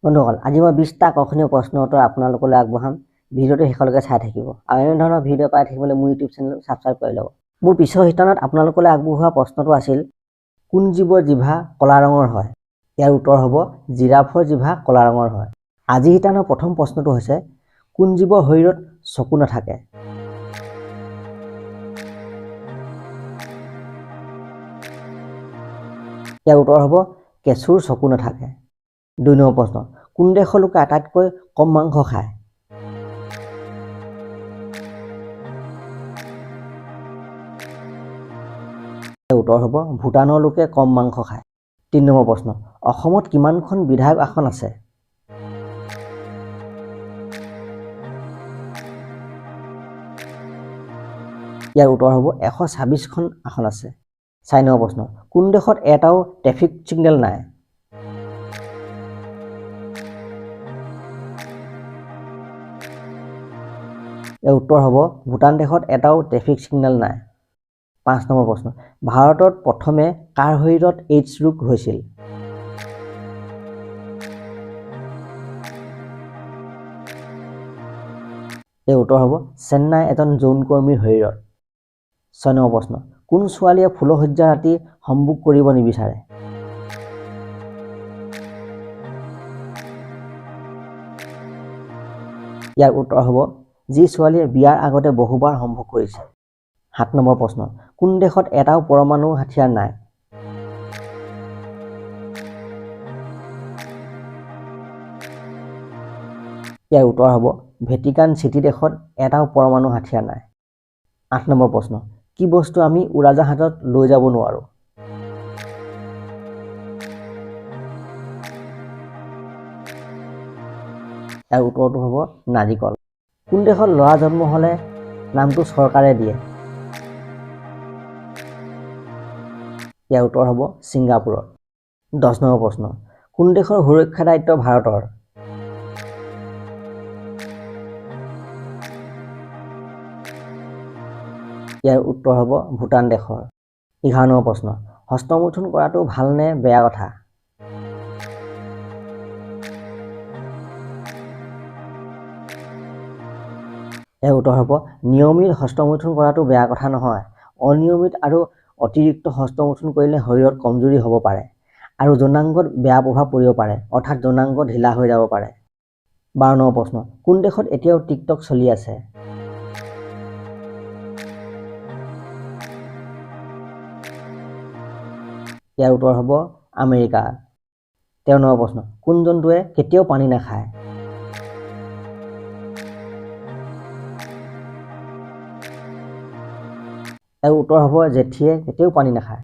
বন্ধুসকল আজি মই 20টা আকৰ্ষণীয় প্ৰশ্নৰ উত্তৰ আপোনালোকলৈ আগবঢ়াম ভিডিঅ'টো শেষলৈকে চাই থাকিব আৰু এনে ধৰণৰ ভিডিঅ' পাই থাকিবলৈ মোৰ ইউটিউব চেনেল সাবস্ক্ৰাইব কৰি ল'ব মোৰ পিছৰ শিতানত আপোনালোকলৈ আগবঢ়োৱা প্ৰশ্নটো আছিল কোন জীৱৰ জিভা কলা ৰঙৰ হয় ইয়াৰ উত্তৰ হ'ব জিৰাফৰ জিভা কলা ৰঙৰ হয় আজি শিতানৰ প্ৰথম প্ৰশ্নটো হৈছে কোন জীৱৰ শৰীৰত চকু নাথাকে ইয়াৰ উত্তৰ হ'ব কেঁচুৰ চকু নাথাকে 2 নম্বৰ প্ৰশ্ন কোন দেশৰ লোকে আটাইতকৈ কম মাংস খায় উত্তৰ হ'ব ভূটানৰ লোকে কম মাংস খায় 3 নম্বৰ প্ৰশ্ন অসমত কিমানখন বিধায়ক আসন আছে ইয়াৰ উত্তৰ হ'ব 126খন আসন আছে 4 নম্বৰ প্ৰশ্ন কোন দেশত এটাও ট্ৰেফিক সিগনেল নাই ইয়াৰ উত্তৰ হ'ব ভূটান দেশত এটাও ট্ৰেফিক সিগনেল নাই 5 নম্বৰ প্ৰশ্ন ভাৰতত প্ৰথমে কাৰ শৰীৰত এইডছ ৰোগ হৈছিল এই উত্তৰ হ'ব চেন্নাই এজন যৌন কৰ্মীৰ শৰীৰত 6 নম্বৰ প্ৰশ্ন কোন ছোৱালীয়ে ফুলসজ্জা ৰাতি সম্ভোগ কৰিব নিবিচাৰে ইয়াৰ উত্তৰ হ'ব যি ছোৱালীয়ে বিয়াৰ আগতে বহুবাৰ সম্ভোগ কৰিছে 7 নম্বৰ প্ৰশ্ন কোন দেশত এটাও পৰমাণু হাতিয়াৰ নাই ইয়াৰ উত্তৰ হ'ব ভেটিকান চিটি দেশত এটাও পৰমাণু হাতিয়াৰ নাই 8 নম্বৰ প্ৰশ্ন কি বস্তু আমি উৰাজাহাজত লৈ যাব নোৱাৰো ইয়াৰ উত্তৰটো হ'ব নাৰিকল কোন দেশত ল'ৰা জন্ম হ'লে নামটো চৰকাৰে দিয়ে ইয়াৰ উত্তৰ হ'ব ছিংগাপুৰত 10 নম্বৰ প্ৰশ্ন কোন দেশৰ সুৰক্ষা দায়িত্ব ভাৰতৰ ইয়াৰ উত্তৰ হ'ব ভূটান দেশৰ 11 নম্বৰ প্ৰশ্ন হস্তমৈথুন কৰাটো ভাল নে বেয়া কথা ইয়াৰ উত্তৰ হ'ব নিয়মিত হস্তমৈথুন কৰাটো বেয়া কথা নহয় অনিয়মিত আৰু অতিৰিক্ত হস্তমৈথুন কৰিলে শৰীৰত কমজোৰি হ'ব পাৰে আৰু যৌনাংগত বেয়া প্ৰভাৱ পৰিব পাৰে অৰ্থাৎ যৌনাংগ ঢিলা হৈ যাব পাৰে 12 নম্বৰ প্ৰশ্ন কোন দেশত এতিয়াও টিকটক চলি আছে ইয়াৰ উত্তৰ হ'ব আমেৰিকা 13 নম্বৰ প্ৰশ্ন কোন জন্তুৱে কেতিয়াও পানী নাখায় ইয়াৰ উত্তৰ হ'ব জেঠিয়ে কেতিয়াও পানী নাখায়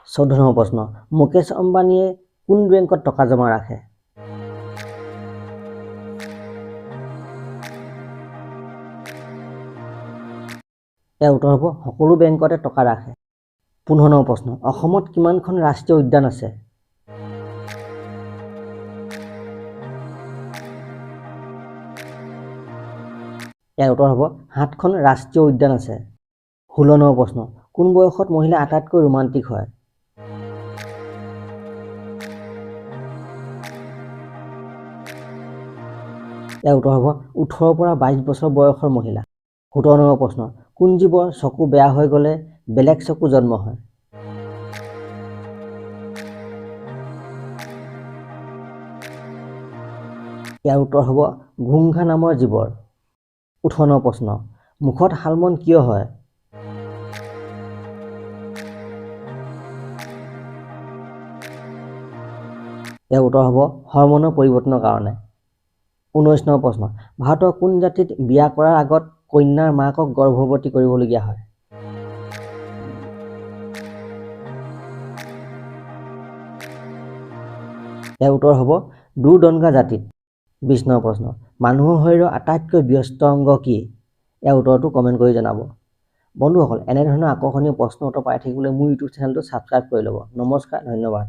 14 নম্বৰ প্ৰশ্ন মুকেশ আম্বানীয়ে কোন বেংকত টকা জমা ৰাখে ইয়াৰ উত্তৰ হ'ব সকলো বেংকতে টকা ৰাখে 15 নম্বৰ প্ৰশ্ন অসমত কিমানখন ৰাষ্ট্ৰীয় উদ্যান আছে ইয়াৰ উত্তৰ হ'ব 7খন ৰাষ্ট্ৰীয় উদ্যান আছে 16 নম্বৰ প্ৰশ্ন কোন বয়সত মহিলা আটাইতকৈ ৰোমান্টিক হয় ইয়াৰ উত্তৰ হ'ব 18 পৰা 22 বছৰ বয়সৰ মহিলা 17 নম্বৰ প্ৰশ্ন কোন জীৱৰ চকু বেয়া হৈ গ'লে বেলেগ চকু জন্ম হয় ইয়াৰ উত্তৰ হ'ব ঘোংঘা নামৰ জীৱৰ 18 নম্বৰ প্ৰশ্ন মুখত শালমন কিয় হয় ইয়াৰ উত্তৰ হ'ব হৰমনৰ পৰিৱৰ্তনৰ কাৰণে 19 নম্বৰ প্ৰশ্ন ভাৰতৰ কোন জাতিত বিয়া কৰাৰ আগত কন্যাৰ মাকক গৰ্ভৱতী কৰিবলগীয়া হয় ইয়াৰ উত্তৰ হ'ব দুৰ্দংগা জাতিত 20 নম্বৰ প্ৰশ্ন মানুহৰ শৰীৰৰ আটাইতকৈ ব্যস্ত অংগ কি ইয়াৰ উত্তৰটো কমেণ্ট কৰি জনাব বন্ধুসকল এনে ধৰণৰ আকৰ্ষণীয় প্ৰশ্ন উত্তৰ পাই থাকিবলৈ মোৰ ইউটিউব চেনেলটো সাবস্ক্ৰাইব কৰি ল'ব নমস্কাৰ ধন্যবাদ